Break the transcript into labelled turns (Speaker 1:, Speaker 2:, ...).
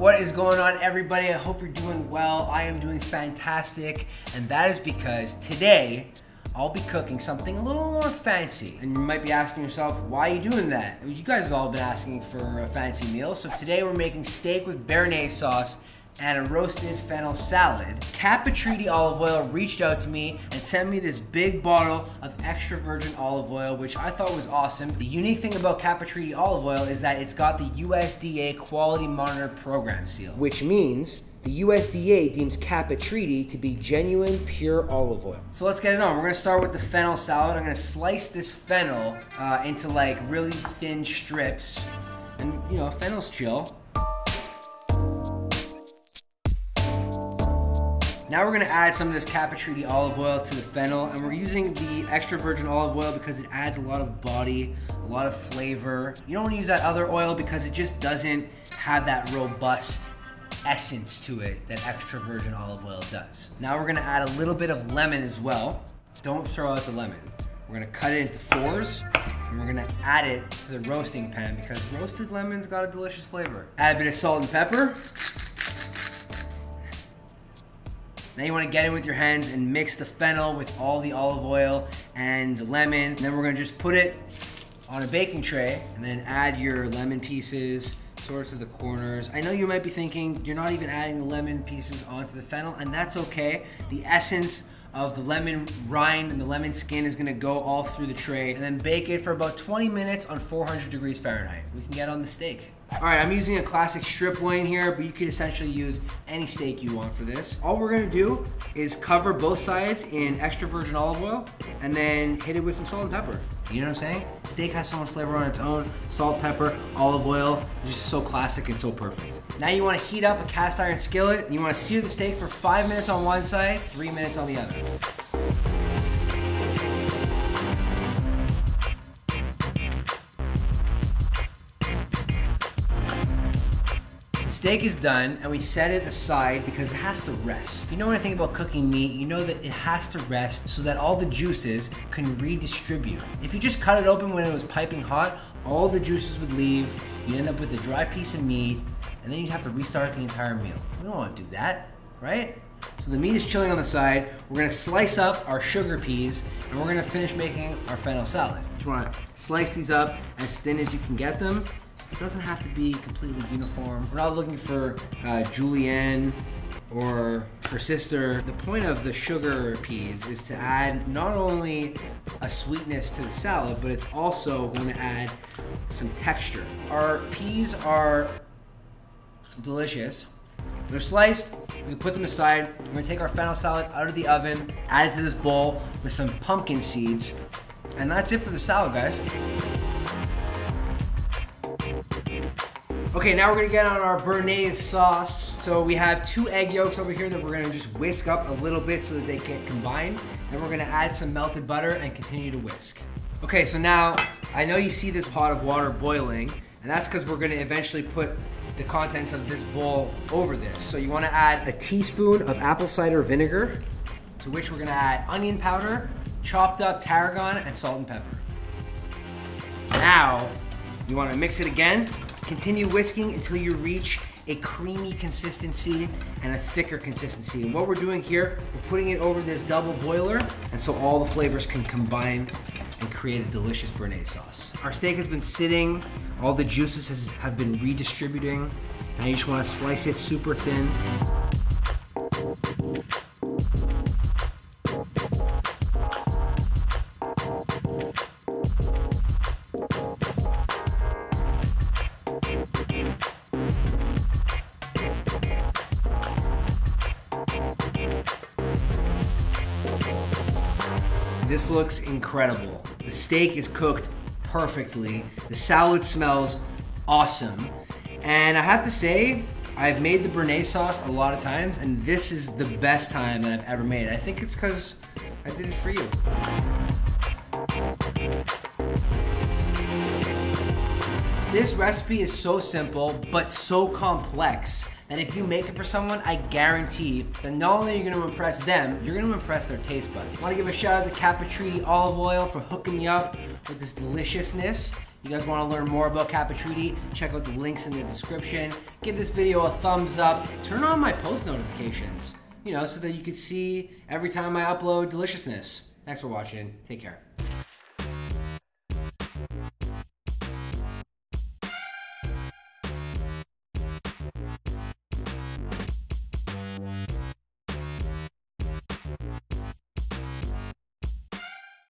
Speaker 1: What is going on, everybody? I hope you're doing well. I am doing fantastic, and that is because today I'll be cooking something a little more fancy. And you might be asking yourself, why are you doing that? I mean, you guys have all been asking for a fancy meal, so today we're making steak with béarnaise sauce and a roasted fennel salad. Capatriti Olive Oil reached out to me and sent me this big bottle of extra virgin olive oil, which I thought was awesome. The unique thing about Capatriti Olive Oil is that it's got the USDA Quality Monitor Program seal, which means the USDA deems Capatriti to be genuine, pure olive oil. So let's get it on. We're gonna start with the fennel salad. I'm gonna slice this fennel into like really thin strips. And you know, fennel's chill. Now we're gonna add some of this Capatriti olive oil to the fennel, and we're using the extra virgin olive oil because it adds a lot of body, a lot of flavor. You don't wanna use that other oil because it just doesn't have that robust essence to it that extra virgin olive oil does. Now we're gonna add a little bit of lemon as well. Don't throw out the lemon. We're gonna cut it into fours, and we're gonna add it to the roasting pan because roasted lemon's got a delicious flavor. Add a bit of salt and pepper. Now you want to get in with your hands and mix the fennel with all the olive oil and the lemon. And then we're going to just put it on a baking tray and then add your lemon pieces sort of to the corners. I know you might be thinking you're not even adding the lemon pieces onto the fennel, and that's okay. The essence of the lemon rind and the lemon skin is going to go all through the tray, and then bake it for about 20 minutes on 400 degrees Fahrenheit. We can get on the steak. All right, I'm using a classic strip loin here, but you could essentially use any steak you want for this. All we're gonna do is cover both sides in extra virgin olive oil and then hit it with some salt and pepper. You know what I'm saying? Steak has so much flavor on its own. Salt, pepper, olive oil, just so classic and so perfect. Now you wanna heat up a cast iron skillet, and you wanna sear the steak for 5 minutes on one side, 3 minutes on the other. Steak is done, and we set it aside because it has to rest. If you know anything about cooking meat, you know that it has to rest so that all the juices can redistribute. If you just cut it open when it was piping hot, all the juices would leave, you'd end up with a dry piece of meat, and then you'd have to restart the entire meal. We don't want to do that, right? So the meat is chilling on the side. We're gonna slice up our sugar peas, and we're gonna finish making our fennel salad. You just wanna slice these up as thin as you can get them. It doesn't have to be completely uniform. We're not looking for julienned or persister. The point of the sugar peas is to add not only a sweetness to the salad, but it's also going to add some texture. Our peas are delicious. They're sliced, we can put them aside. We're gonna take our fennel salad out of the oven, add it to this bowl with some pumpkin seeds, and that's it for the salad, guys. Okay, now we're gonna get on our béarnaise sauce. So we have 2 egg yolks over here that we're gonna just whisk up a little bit so that they get combined. Then we're gonna add some melted butter and continue to whisk. Okay, so now I know you see this pot of water boiling, and that's because we're gonna eventually put the contents of this bowl over this. So you wanna add a teaspoon of apple cider vinegar, to which we're gonna add onion powder, chopped up tarragon, and salt and pepper. Now, you wanna mix it again. Continue whisking until you reach a creamy consistency and a thicker consistency. And what we're doing here, we're putting it over this double boiler, and so all the flavors can combine and create a delicious béarnaise sauce. Our steak has been sitting, all the juices have been redistributing, and you just wanna slice it super thin. This looks incredible. The steak is cooked perfectly. The salad smells awesome. And I have to say, I've made the béarnaise sauce a lot of times, and this is the best time that I've ever made it. I think it's because I did it for you. This recipe is so simple, but so complex that if you make it for someone, I guarantee that not only are you gonna impress them, you're gonna impress their taste buds. I wanna give a shout out to Capatriti Olive Oil for hooking me up with this deliciousness. You guys want to learn more about Capatriti? Check out the links in the description. Give this video a thumbs up. Turn on my post notifications, so that you can see every time I upload deliciousness. Thanks for watching. Take care.